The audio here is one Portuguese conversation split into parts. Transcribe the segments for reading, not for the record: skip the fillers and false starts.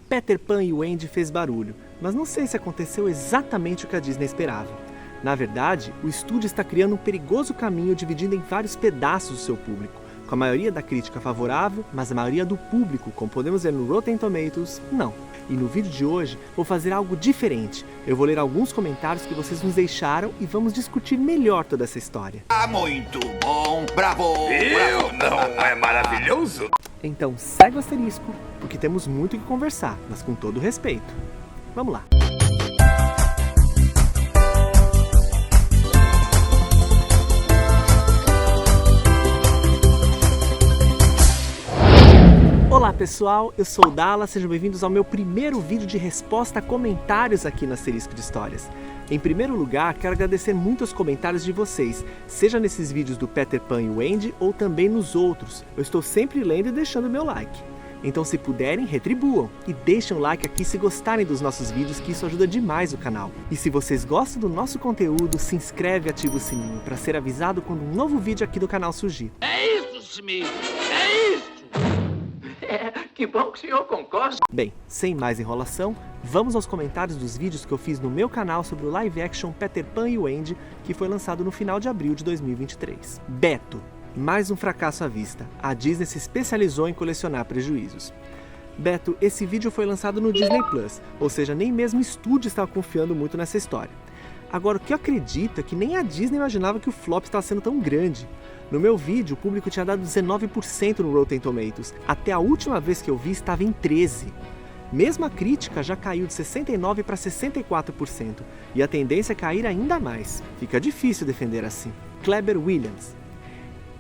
Peter Pan e Wendy fez barulho, mas não sei se aconteceu exatamente o que a Disney esperava. Na verdade, o estúdio está criando um perigoso caminho dividindo em vários pedaços o seu público, com a maioria da crítica favorável, mas a maioria do público, como podemos ver no Rotten Tomatoes, não. E no vídeo de hoje, vou fazer algo diferente. Eu vou ler alguns comentários que vocês nos deixaram e vamos discutir melhor toda essa história. Ah, muito bom! Bravo! Eu não é maravilhoso? Então segue o asterisco, porque temos muito o que conversar, mas com todo respeito. Vamos lá! Olá pessoal, eu sou o Dala, sejam bem-vindos ao meu primeiro vídeo de resposta a comentários aqui no Asterisco de Histórias. Em primeiro lugar, quero agradecer muito os comentários de vocês, seja nesses vídeos do Peter Pan e Wendy ou também nos outros. Eu estou sempre lendo e deixando meu like. Então se puderem, retribuam e deixem um like aqui se gostarem dos nossos vídeos, que isso ajuda demais o canal. E se vocês gostam do nosso conteúdo, se inscreve e ativa o sininho para ser avisado quando um novo vídeo aqui do canal surgir. É isso, Smith! É isso! Que bom que o senhor concorda. Bem, sem mais enrolação, vamos aos comentários dos vídeos que eu fiz no meu canal sobre o live action Peter Pan e Wendy, que foi lançado no final de abril de 2023. Beto. Mais um fracasso à vista. A Disney se especializou em colecionar prejuízos. Beto, esse vídeo foi lançado no Disney Plus, ou seja, nem mesmo o estúdio estava confiando muito nessa história. Agora, o que eu acredito é que nem a Disney imaginava que o flop estava sendo tão grande. No meu vídeo, o público tinha dado 19% no Rotten Tomatoes. Até a última vez que eu vi, estava em 13%. Mesmo a crítica já caiu de 69% para 64%. E a tendência é cair ainda mais. Fica difícil defender assim. Kleber Williams.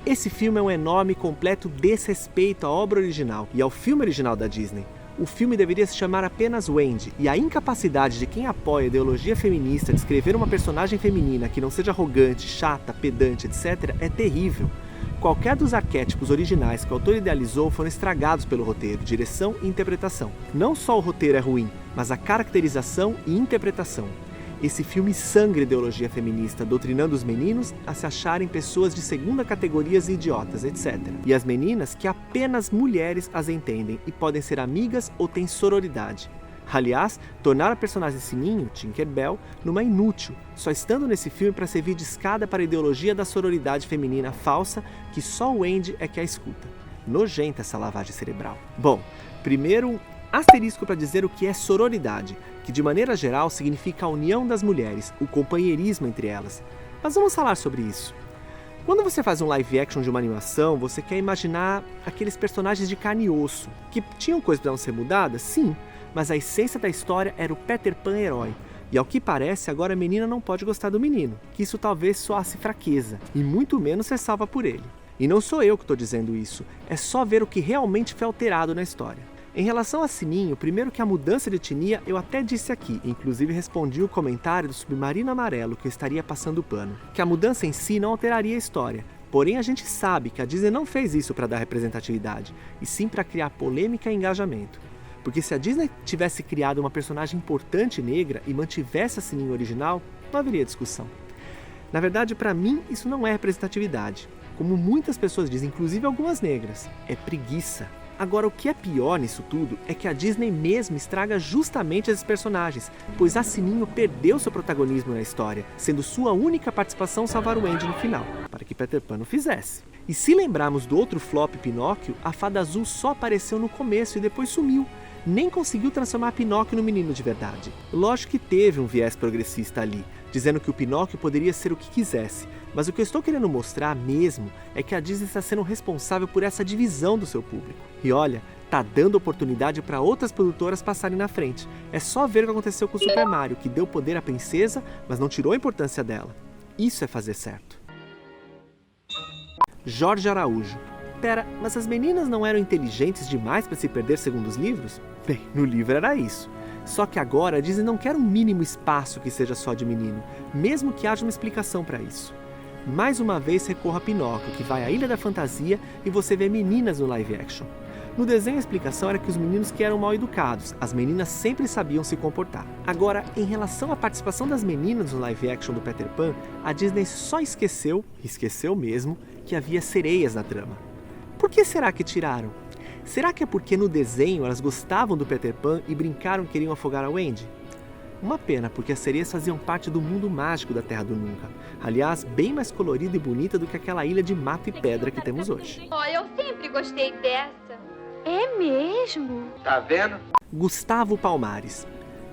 Esse filme é um enorme e completo desrespeito à obra original e ao filme original da Disney. O filme deveria se chamar apenas Wendy, e a incapacidade de quem apoia a ideologia feminista de escrever uma personagem feminina que não seja arrogante, chata, pedante, etc. é terrível. Qualquer dos arquétipos originais que o autor idealizou foram estragados pelo roteiro, direção e interpretação. Não só o roteiro é ruim, mas a caracterização e interpretação. Esse filme sangra a ideologia feminista, doutrinando os meninos a se acharem pessoas de segunda categoria e idiotas, etc. E as meninas que apenas mulheres as entendem e podem ser amigas ou têm sororidade. Aliás, tornar a personagem Sininho, Tinkerbell, numa inútil, só estando nesse filme para servir de escada para a ideologia da sororidade feminina falsa que só o Wendy é que a escuta. Nojenta essa lavagem cerebral. Bom, primeiro asterisco para dizer o que é sororidade, que de maneira geral significa a união das mulheres, o companheirismo entre elas. Mas vamos falar sobre isso. Quando você faz um live action de uma animação, você quer imaginar aqueles personagens de carne e osso, que tinham coisas para não ser mudadas, sim, mas a essência da história era o Peter Pan herói. E ao que parece, agora a menina não pode gostar do menino, que isso talvez soasse fraqueza, e muito menos ser salva por ele. E não sou eu que estou dizendo isso, é só ver o que realmente foi alterado na história. Em relação a Sininho, primeiro que a mudança de etnia eu até disse aqui, inclusive respondi o comentário do Submarino Amarelo que eu estaria passando pano, que a mudança em si não alteraria a história, porém a gente sabe que a Disney não fez isso para dar representatividade, e sim para criar polêmica e engajamento. Porque se a Disney tivesse criado uma personagem importante negra e mantivesse a Sininho original, não haveria discussão. Na verdade, para mim, isso não é representatividade, como muitas pessoas dizem, inclusive algumas negras, é preguiça. Agora, o que é pior nisso tudo é que a Disney mesmo estraga justamente esses personagens, pois a Sininho perdeu seu protagonismo na história, sendo sua única participação salvar o Wendy no final, para que Peter Pan não fizesse. E se lembrarmos do outro flop Pinóquio, a Fada Azul só apareceu no começo e depois sumiu. Nem conseguiu transformar Pinóquio no menino de verdade. Lógico que teve um viés progressista ali, dizendo que o Pinóquio poderia ser o que quisesse, mas o que eu estou querendo mostrar mesmo é que a Disney está sendo responsável por essa divisão do seu público. E olha, tá dando oportunidade para outras produtoras passarem na frente. É só ver o que aconteceu com o Super Mario, que deu poder à princesa, mas não tirou a importância dela. Isso é fazer certo. Jorge Araújo. Pera, mas as meninas não eram inteligentes demais para se perder segundo os livros? Bem, no livro era isso. Só que agora a Disney não quer um mínimo espaço que seja só de menino, mesmo que haja uma explicação para isso. Mais uma vez recorra a Pinóquio, que vai à Ilha da Fantasia e você vê meninas no live action. No desenho a explicação era que os meninos que eram mal educados, as meninas sempre sabiam se comportar. Agora, em relação à participação das meninas no live action do Peter Pan, a Disney só esqueceu mesmo, que havia sereias na trama. Por que será que tiraram? Será que é porque no desenho elas gostavam do Peter Pan e brincaram que queriam afogar a Wendy? Uma pena, porque as sereias faziam parte do mundo mágico da Terra do Nunca. Aliás, bem mais colorida e bonita do que aquela ilha de mato e pedra que temos hoje. Olha, eu sempre gostei dessa. É mesmo? Tá vendo? Gustavo Palmares.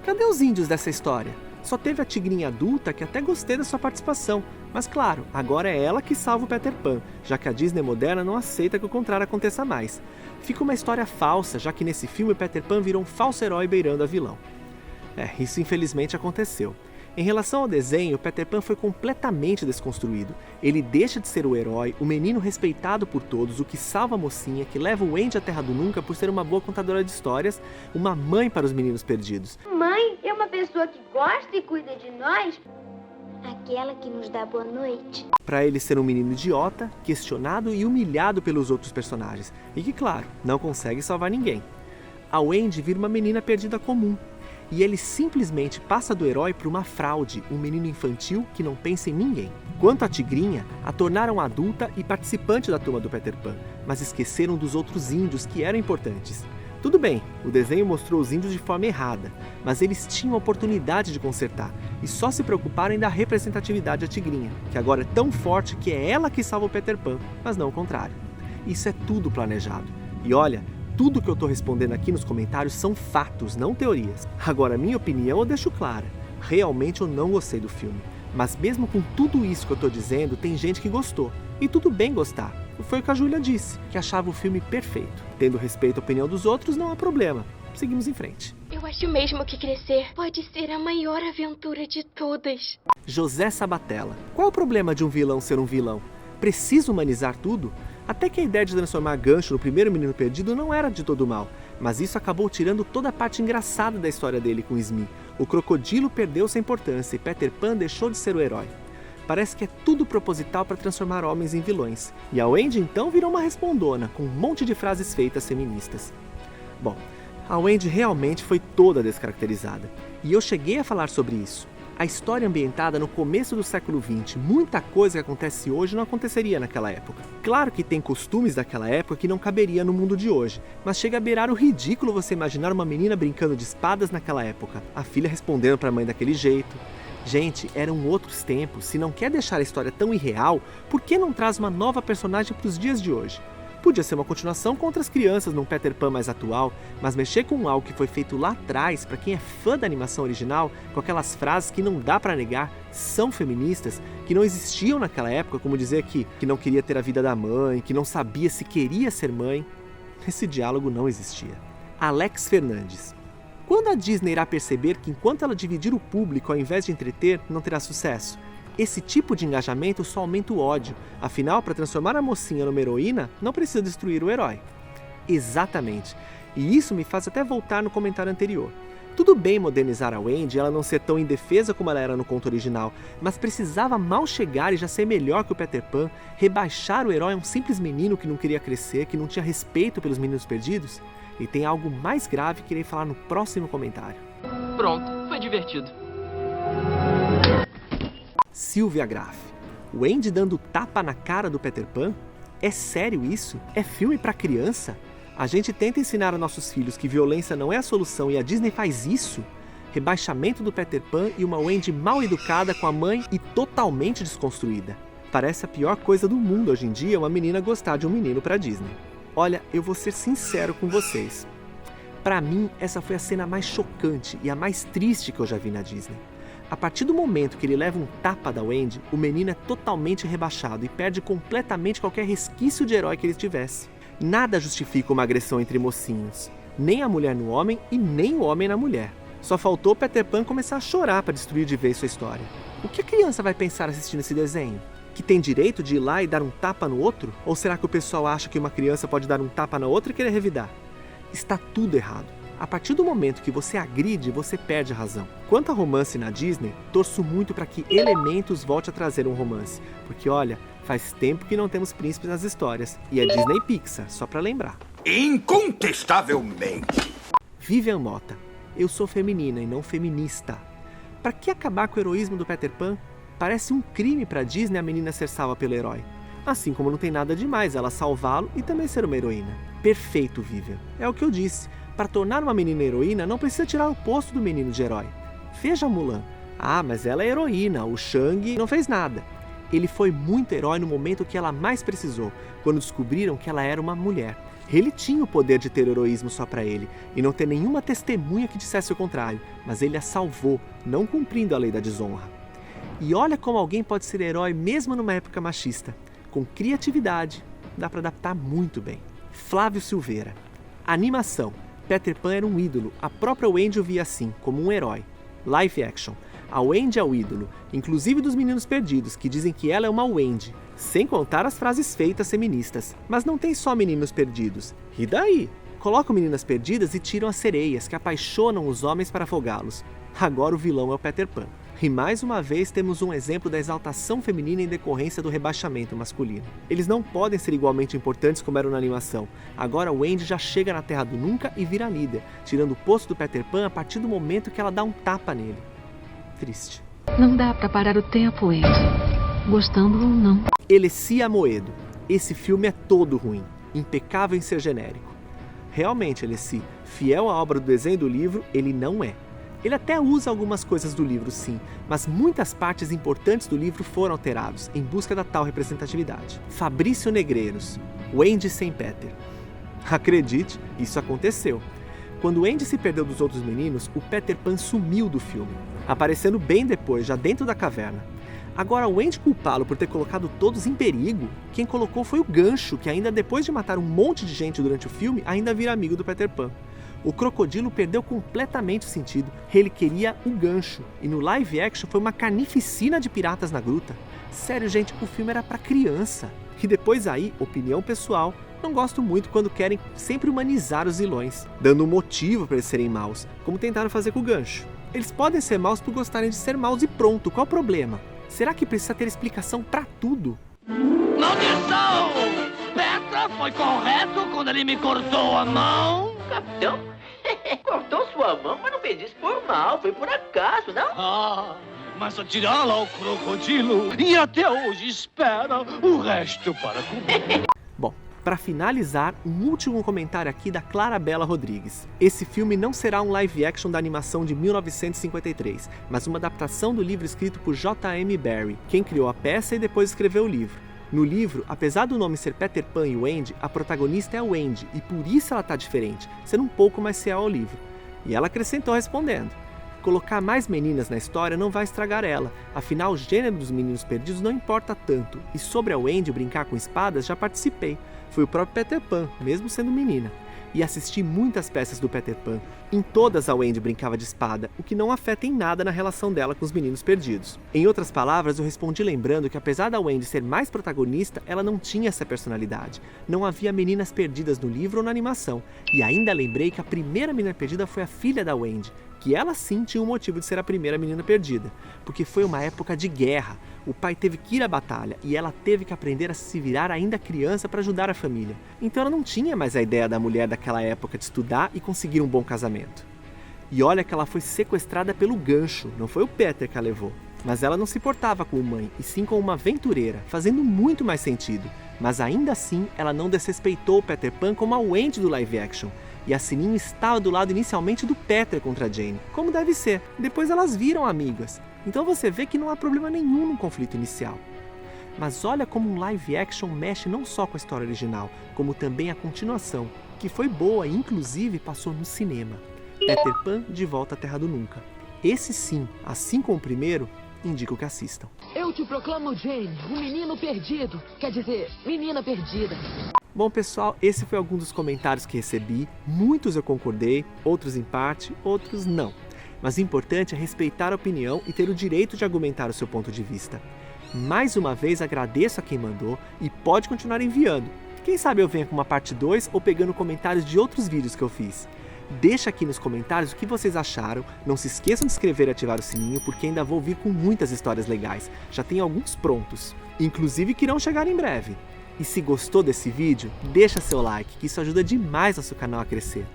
Cadê os índios dessa história? Só teve a tigrinha adulta, que até gostei da sua participação. Mas claro, agora é ela que salva o Peter Pan, já que a Disney moderna não aceita que o contrário aconteça mais. Fica uma história falsa, já que nesse filme o Peter Pan virou um falso herói beirando a vilão. Isso infelizmente aconteceu. Em relação ao desenho, Peter Pan foi completamente desconstruído. Ele deixa de ser o herói, o menino respeitado por todos, o que salva a mocinha, que leva o Wendy à Terra do Nunca por ser uma boa contadora de histórias, uma mãe para os meninos perdidos. Mãe é uma pessoa que gosta e cuida de nós. Aquela que nos dá boa noite. Para ele ser um menino idiota, questionado e humilhado pelos outros personagens. E que, claro, não consegue salvar ninguém. A Wendy vira uma menina perdida comum. E ele simplesmente passa do herói para uma fraude, um menino infantil que não pensa em ninguém. Quanto à tigrinha, a tornaram adulta e participante da turma do Peter Pan, mas esqueceram dos outros índios que eram importantes. Tudo bem, o desenho mostrou os índios de forma errada, mas eles tinham a oportunidade de consertar e só se preocuparam em dar representatividade à tigrinha, que agora é tão forte que é ela que salva o Peter Pan, mas não o contrário. Isso é tudo planejado. E olha, tudo que eu estou respondendo aqui nos comentários são fatos, não teorias. Agora, minha opinião eu deixo clara. Realmente eu não gostei do filme. Mas mesmo com tudo isso que eu estou dizendo, tem gente que gostou. E tudo bem gostar. Foi o que a Júlia disse, que achava o filme perfeito. Tendo respeito à opinião dos outros, não há problema. Seguimos em frente. Eu acho mesmo que crescer pode ser a maior aventura de todas. José Sabatella. Qual é o problema de um vilão ser um vilão? Precisa humanizar tudo? Até que a ideia de transformar Gancho no primeiro menino perdido não era de todo mal, mas isso acabou tirando toda a parte engraçada da história dele com Smee. O crocodilo perdeu sua importância e Peter Pan deixou de ser o herói. Parece que é tudo proposital para transformar homens em vilões. E a Wendy então virou uma respondona, com um monte de frases feitas feministas. Bom, a Wendy realmente foi toda descaracterizada. E eu cheguei a falar sobre isso. A história é ambientada no começo do século XX, muita coisa que acontece hoje não aconteceria naquela época. Claro que tem costumes daquela época que não caberia no mundo de hoje, mas chega a beirar o ridículo você imaginar uma menina brincando de espadas naquela época, a filha respondendo para a mãe daquele jeito. Gente, eram outros tempos, se não quer deixar a história tão irreal, por que não traz uma nova personagem para os dias de hoje? Podia ser uma continuação com outras crianças num Peter Pan mais atual, mas mexer com algo que foi feito lá atrás, para quem é fã da animação original, com aquelas frases que não dá para negar, são feministas, que não existiam naquela época, como dizer que não queria ter a vida da mãe, que não sabia se queria ser mãe. Esse diálogo não existia. Alex Fernandes. Quando a Disney irá perceber que enquanto ela dividir o público ao invés de entreter, não terá sucesso? Esse tipo de engajamento só aumenta o ódio. Afinal, para transformar a mocinha numa heroína, não precisa destruir o herói. Exatamente. E isso me faz até voltar no comentário anterior. Tudo bem modernizar a Wendy e ela não ser tão indefesa como ela era no conto original, mas precisava mal chegar e já ser melhor que o Peter Pan, rebaixar o herói a um simples menino que não queria crescer, que não tinha respeito pelos meninos perdidos? E tem algo mais grave que irei falar no próximo comentário. Pronto, foi divertido. Silvia Graff. Wendy dando tapa na cara do Peter Pan? É sério isso? É filme pra criança? A gente tenta ensinar aos nossos filhos que violência não é a solução e a Disney faz isso? Rebaixamento do Peter Pan e uma Wendy mal educada com a mãe e totalmente desconstruída. Parece a pior coisa do mundo hoje em dia uma menina gostar de um menino pra Disney. Olha, eu vou ser sincero com vocês. Pra mim, essa foi a cena mais chocante e a mais triste que eu já vi na Disney. A partir do momento que ele leva um tapa da Wendy, o menino é totalmente rebaixado e perde completamente qualquer resquício de herói que ele tivesse. Nada justifica uma agressão entre mocinhos. Nem a mulher no homem e nem o homem na mulher. Só faltou Peter Pan começar a chorar para destruir de vez sua história. O que a criança vai pensar assistindo esse desenho? Que tem direito de ir lá e dar um tapa no outro? Ou será que o pessoal acha que uma criança pode dar um tapa na outra e querer revidar? Está tudo errado. A partir do momento que você agride, você perde a razão. Quanto a romance na Disney, torço muito para que Elementos volte a trazer um romance. Porque olha, faz tempo que não temos príncipes nas histórias. E é Disney Pixar, só para lembrar. Incontestavelmente. Vivian Mota. Eu sou feminina e não feminista. Para que acabar com o heroísmo do Peter Pan? Parece um crime para Disney a menina ser salva pelo herói. Assim como não tem nada demais ela salvá-lo e também ser uma heroína. perfeito, Vivian. É o que eu disse. Para tornar uma menina heroína, não precisa tirar o posto do menino de herói. Veja Mulan. Ah, mas ela é heroína, o Shang não fez nada. Ele foi muito herói no momento que ela mais precisou, quando descobriram que ela era uma mulher. Ele tinha o poder de ter heroísmo só para ele, e não ter nenhuma testemunha que dissesse o contrário, mas ele a salvou, não cumprindo a lei da desonra. E olha como alguém pode ser herói mesmo numa época machista. Com criatividade, dá para adaptar muito bem. Flávio Silveira. Animação. Peter Pan era um ídolo, a própria Wendy o via assim, como um herói. Live action. A Wendy é o ídolo, inclusive dos Meninos Perdidos, que dizem que ela é uma Wendy, sem contar as frases feitas feministas. Mas não tem só Meninos Perdidos. E daí? Colocam Meninas Perdidas e tiram as sereias, que apaixonam os homens para afogá-los. Agora o vilão é o Peter Pan. E mais uma vez temos um exemplo da exaltação feminina em decorrência do rebaixamento masculino. Eles não podem ser igualmente importantes como eram na animação. Agora Wendy já chega na Terra do Nunca e vira líder, tirando o posto do Peter Pan a partir do momento que ela dá um tapa nele. Triste. Não dá pra parar o tempo, Wendy. Gostando ou não. Elessi Amoedo. Esse filme é todo ruim, impecável em ser genérico. Realmente, Elessi, fiel à obra do desenho do livro, ele não é. Ele até usa algumas coisas do livro, sim, mas muitas partes importantes do livro foram alterados, em busca da tal representatividade. Fabrício Negreiros. Wendy sem Peter. Acredite, isso aconteceu. Quando Wendy se perdeu dos outros meninos, o Peter Pan sumiu do filme, aparecendo bem depois, já dentro da caverna. Agora, Wendy culpá-lo por ter colocado todos em perigo, quem colocou foi o Gancho, que ainda depois de matar um monte de gente durante o filme, ainda vira amigo do Peter Pan. O Crocodilo perdeu completamente o sentido, ele queria o Gancho, e no live action foi uma carnificina de piratas na gruta. Sério, gente, o filme era pra criança. E depois aí, opinião pessoal, não gosto muito quando querem sempre humanizar os vilões, dando um motivo para eles serem maus, como tentaram fazer com o Gancho. Eles podem ser maus por gostarem de ser maus e pronto, qual o problema? Será que precisa ter explicação pra tudo? Maldição! Petra foi correto quando ele me cortou a mão? Capitão, cortou sua mão, mas não fez isso por mal, foi por acaso, não? Ah, mas atirá-la ao crocodilo e até hoje espera o resto para comer. Bom, para finalizar, um último comentário aqui da Clara Bela Rodrigues. Esse filme não será um live action da animação de 1953, mas uma adaptação do livro escrito por J.M. Barrie, quem criou a peça e depois escreveu o livro. No livro, apesar do nome ser Peter Pan e Wendy, a protagonista é a Wendy, e por isso ela tá diferente, sendo um pouco mais fiel ao livro. E ela acrescentou respondendo: colocar mais meninas na história não vai estragar ela, afinal o gênero dos Meninos Perdidos não importa tanto, e sobre a Wendy brincar com espadas já participei. Foi o próprio Peter Pan, mesmo sendo menina. E assisti muitas peças do Peter Pan. Em todas a Wendy brincava de espada, o que não afeta em nada na relação dela com os Meninos Perdidos. Em outras palavras, eu respondi lembrando que apesar da Wendy ser mais protagonista, ela não tinha essa personalidade. Não havia meninas perdidas no livro ou na animação. E ainda lembrei que a primeira menina perdida foi a filha da Wendy, que ela sim tinha um motivo de ser a primeira menina perdida, porque foi uma época de guerra. O pai teve que ir à batalha e ela teve que aprender a se virar ainda criança para ajudar a família. Então ela não tinha mais a ideia da mulher daquela época de estudar e conseguir um bom casamento. E olha que ela foi sequestrada pelo Gancho, não foi o Peter que a levou. Mas ela não se portava como mãe, e sim como uma aventureira, fazendo muito mais sentido. Mas ainda assim, ela não desrespeitou o Peter Pan como a Wendy do live action. E a Sininho estava do lado inicialmente do Peter contra a Jane, como deve ser. Depois elas viram amigas. Então você vê que não há problema nenhum no conflito inicial. Mas olha como um live action mexe não só com a história original, como também a continuação, que foi boa e inclusive passou no cinema. Peter Pan de Volta à Terra do Nunca. Esse sim, assim como o primeiro, indico que assistam. Eu te proclamo Jane, um menino perdido. Quer dizer, menina perdida. Bom pessoal, esse foi algum dos comentários que recebi. Muitos eu concordei, outros em parte, outros não. Mas o importante é respeitar a opinião e ter o direito de argumentar o seu ponto de vista. Mais uma vez agradeço a quem mandou e pode continuar enviando. Quem sabe eu venha com uma parte 2 ou pegando comentários de outros vídeos que eu fiz. Deixa aqui nos comentários o que vocês acharam, não se esqueçam de se inscrever e ativar o sininho porque ainda vou vir com muitas histórias legais, já tem alguns prontos, inclusive que irão chegar em breve. E se gostou desse vídeo, deixa seu like, que isso ajuda demais nosso canal a crescer.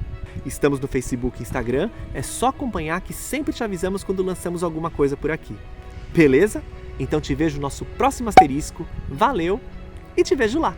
Estamos no Facebook e Instagram, é só acompanhar que sempre te avisamos quando lançamos alguma coisa por aqui. Beleza? Então te vejo no nosso próximo asterisco, valeu e te vejo lá!